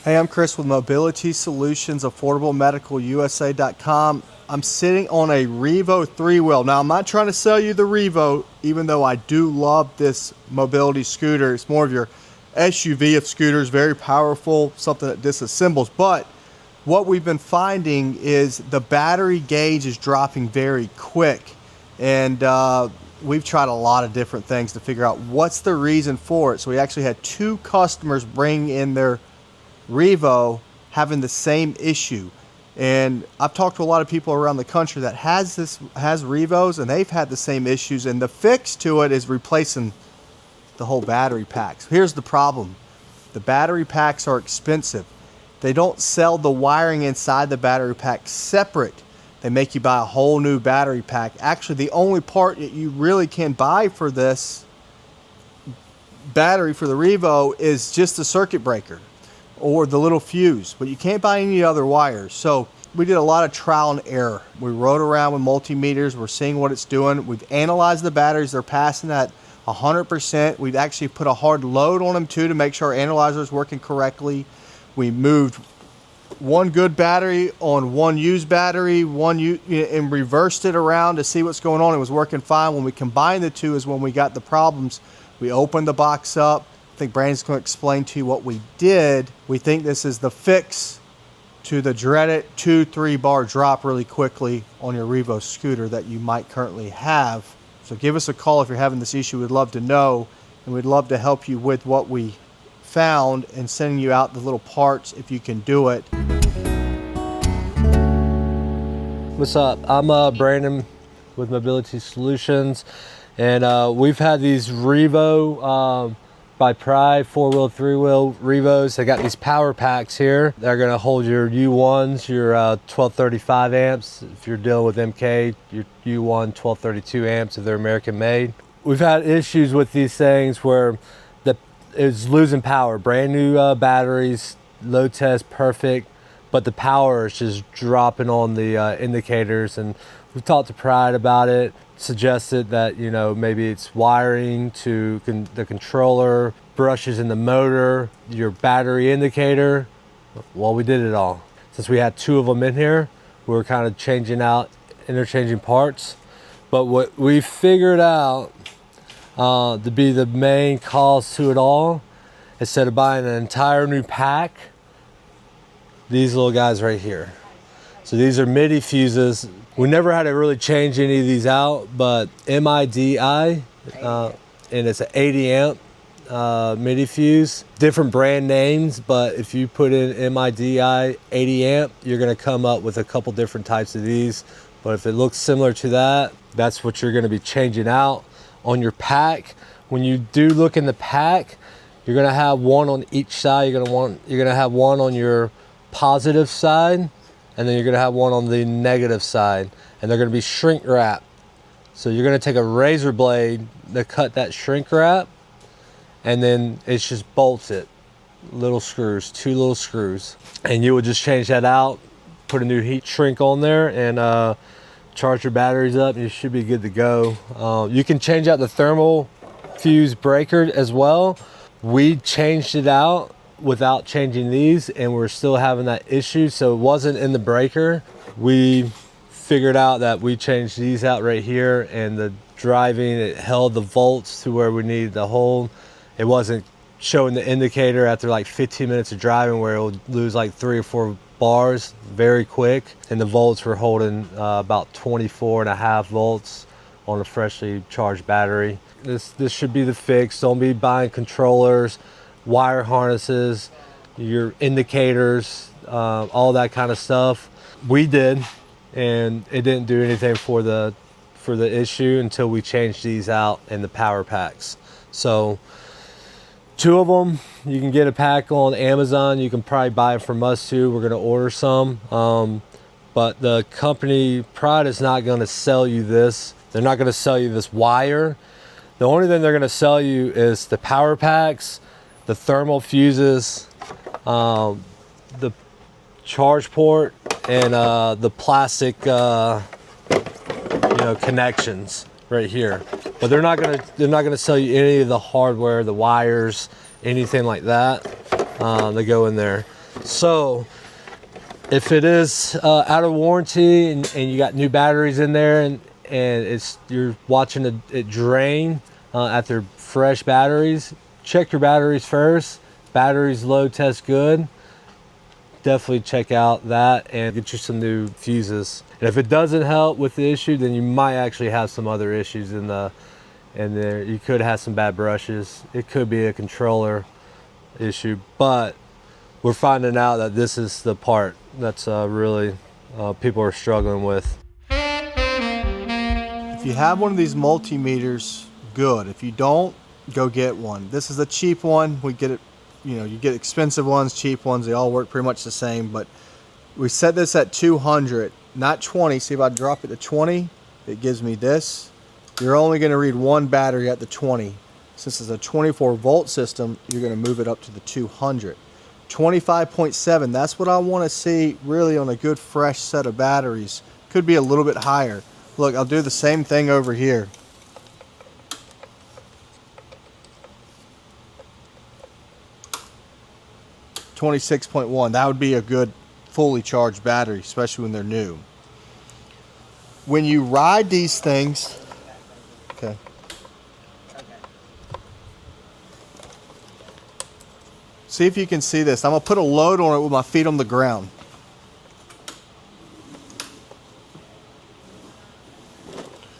Hey, I'm Chris with Mobility Solutions, AffordableMedicalUSA.com. I'm sitting on a Revo 3-wheel. Now, I'm not trying to sell you the Revo, even though I do love this mobility scooter. It's more of your SUV of scooters, very powerful, something that disassembles. But what we've been finding is the battery gauge is dropping very quick. And we've tried a lot of different things to figure out what's the reason for it. So we actually had 2 customers bring in their Revo having the same issue, and I've talked to a lot of people around the country that has Revos, and they've had the same issues, and the fix to it is replacing the whole battery packs. Here's the problem: the battery packs are expensive. They don't sell the wiring inside the battery pack separate. They make you buy a whole new battery pack. Actually, the only part that you really can buy for this battery for the Revo is just the circuit breaker or the little fuse, but you can't buy any other wires. So we did a lot of trial and error. We rode around with multimeters. We're seeing what it's doing. We've analyzed the batteries. They're passing at 100%. We've actually put a hard load on them too to make sure our analyzer is working correctly. We moved one good battery on one used battery, and reversed it around to see what's going on. It was working fine. When we combined the two is when we got the problems. We opened the box up. I think Brandon's going to explain to you what we did. We think this is the fix to the dreaded 2-3 bar drop really quickly on your Revo scooter that you might currently have. So give us a call if you're having this issue. We'd love to know, and we'd love to help you with what we found and sending you out the little parts if you can do it. What's up? I'm Brandon with Mobility Solutions, and we've had these Revo by Pride 4-wheel, 3-wheel Revos. They got these power packs here. They're gonna hold your U1s, your 1235 amps. If you're dealing with MK, your U1 1232 amps if they're American made. We've had issues with these things where it's losing power. Brand new batteries, load test perfect, but the power is just dropping on the indicators. And we've talked to Pride about it, suggested that, you know, maybe it's wiring to the controller, brushes in the motor, your battery indicator. Well, we did it all. Since we had 2 of them in here, we were kind of interchanging parts. But what we figured out to be the main cause to it all, instead of buying an entire new pack, these little guys right here. So these are MIDI fuses. We never had to really change any of these out, but MIDI, and it's an 80 amp MIDI fuse. Different brand names, but if you put in MIDI 80 amp, you're gonna come up with a couple different types of these. But if it looks similar to that, that's what you're gonna be changing out on your pack. When you do look in the pack, you're gonna have one on each side. You're gonna have one on your positive side, and then you're gonna have one on the negative side, and they're gonna be shrink wrap. So you're gonna take a razor blade to cut that shrink wrap, and then it's just bolts it. Little screws, 2 little screws. And you would just change that out, put a new heat shrink on there, and charge your batteries up, and you should be good to go. You can change out the thermal fuse breaker as well. We changed it out without changing these, and we're still having that issue. So it wasn't in the breaker. We figured out that we changed these out right here, and the driving, it held the volts to where we needed to hold. It wasn't showing the indicator after like 15 minutes of driving where it would lose like 3 or 4 bars very quick, and the volts were holding about 24.5 volts on a freshly charged battery. This should be the fix. Don't be buying controllers, wire harnesses, your indicators, all that kind of stuff. We did, and it didn't do anything for the issue until we changed these out in the power packs. So 2 of them, you can get a pack on Amazon. You can probably buy it from us too. We're gonna order some, but the company Pride is not gonna sell you this. They're not gonna sell you this wire. The only thing they're gonna sell you is the power packs, the thermal fuses, the charge port, and the plastic connections right here. But they're not gonna sell you any of the hardware, the wires, anything like that. They go in there. So if it is out of warranty and you got new batteries in there and you're watching it drain after fresh batteries, check your batteries first. Batteries load test good. Definitely check out that and get you some new fuses. And if it doesn't help with the issue, then you might actually have some other issues in there. You could have some bad brushes. It could be a controller issue, but we're finding out that this is the part that's really people are struggling with. If you have one of these multimeters, good. If you don't, go get one. This is a cheap one. We get it, you get expensive ones, cheap ones. They all work pretty much the same, but we set this at 200, not 20. See, if I drop it to 20, it gives me this. You're only going to read one battery at the 20. Since it's a 24 volt system, you're going to move it up to the 200. 25.7, that's what I want to see really on a good fresh set of batteries. Could be a little bit higher. Look, I'll do the same thing over here. .1, that would be a good fully charged battery, especially when they're new. When you ride these things, okay. See if you can see this. I'm gonna put a load on it with my feet on the ground.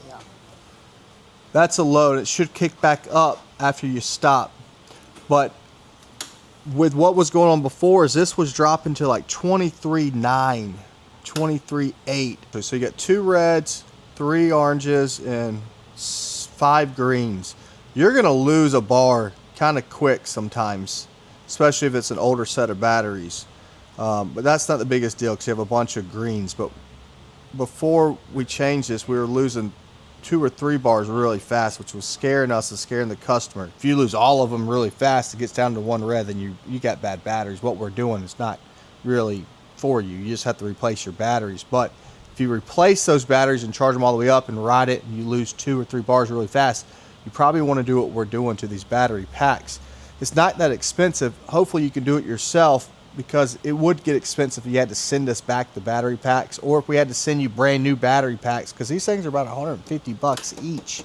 Yeah. That's a load. It should kick back up after you stop. But with what was going on before is this was dropping to like 23.9, 23.8. So you got 2 reds, 3 oranges, and 5 greens. You're gonna lose a bar kind of quick sometimes, especially if it's an older set of batteries. But that's not the biggest deal because you have a bunch of greens. But before we changed this, we were losing 2 or 3 bars really fast, which was scaring us and scaring the customer. If you lose all of them really fast, it gets down to 1 red, then you got bad batteries. What we're doing is not really for you. You just have to replace your batteries. But if you replace those batteries and charge them all the way up and ride it, and you lose 2 or 3 bars really fast, you probably want to do what we're doing to these battery packs. It's not that expensive. Hopefully you can do it yourself, because it would get expensive if you had to send us back the battery packs, or if we had to send you brand new battery packs, because these things are about 150 bucks each.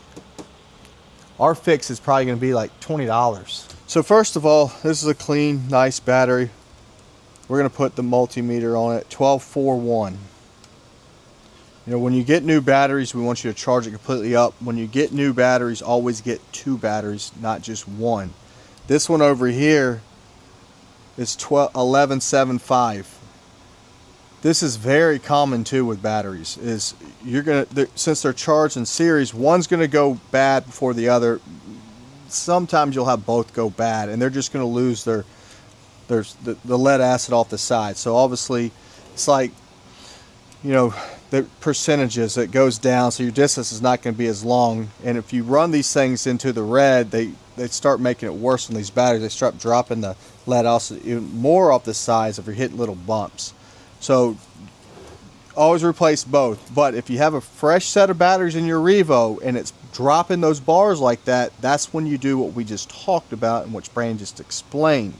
Our fix is probably going to be like $20. So first of all, this is a clean, nice battery. We're going to put the multimeter on it, 1241. When you get new batteries, we want you to charge it completely up. When you get new batteries, always get 2 batteries, not just 1. This one over here is 1175. This is very common too with batteries. Is since they're charged in series, one's gonna go bad before the other. Sometimes you'll have both go bad, and they're just gonna lose the lead acid off the side. So obviously, it's like, the percentages, it goes down, so your distance is not going to be as long. And if you run these things into the red, they start making it worse on these batteries. They start dropping the lead also even more off the sides if you're hitting little bumps. So always replace both. But if you have a fresh set of batteries in your Revo and it's dropping those bars like that, that's when you do what we just talked about and what Brandon just explained.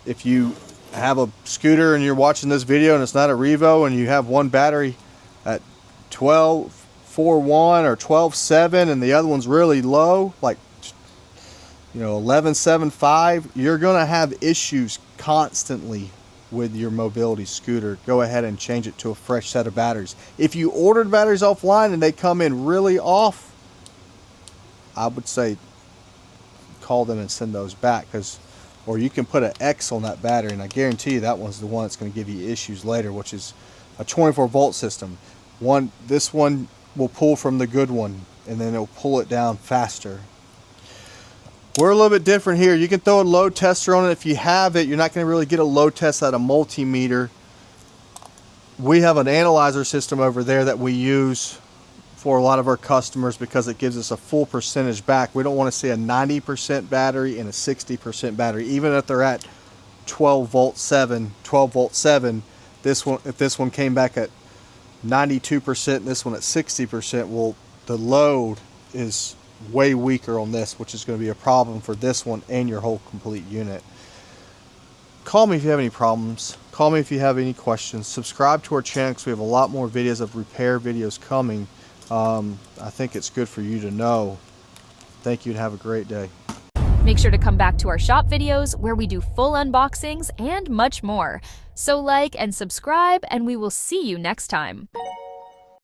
If you have a scooter and you're watching this video and it's not a Revo, and you have one battery at 12.41 or 12.7 and the other one's really low, like 11.75, you're gonna have issues constantly with your mobility scooter. Go ahead and change it to a fresh set of batteries. If you ordered batteries offline and they come in really off, I would say call them and send those back, or you can put an X on that battery, and I guarantee you that one's the one that's going to give you issues later, which is a 24 volt system. This one will pull from the good one, and then it'll pull it down faster. We're a little bit different here. You can throw a load tester on it if you have it. You're not going to really get a load test at a multimeter. We have an analyzer system over there that we use for a lot of our customers because it gives us a full percentage back. We don't want to see a 90% battery and a 60% battery, even if they're at 12 volt 7. This one, if this one came back at 92% and this one at 60%, well, the load is way weaker on this, which is going to be a problem for this one and your whole complete unit. call me if you have any problems. Call me if you have any questions. Subscribe to our channel because we have a lot more videos of repair videos coming. I think it's good for you to know. Thank you and have a great day. Make sure to come back to our shop videos where we do full unboxings and much more. So like and subscribe, and we will see you next time.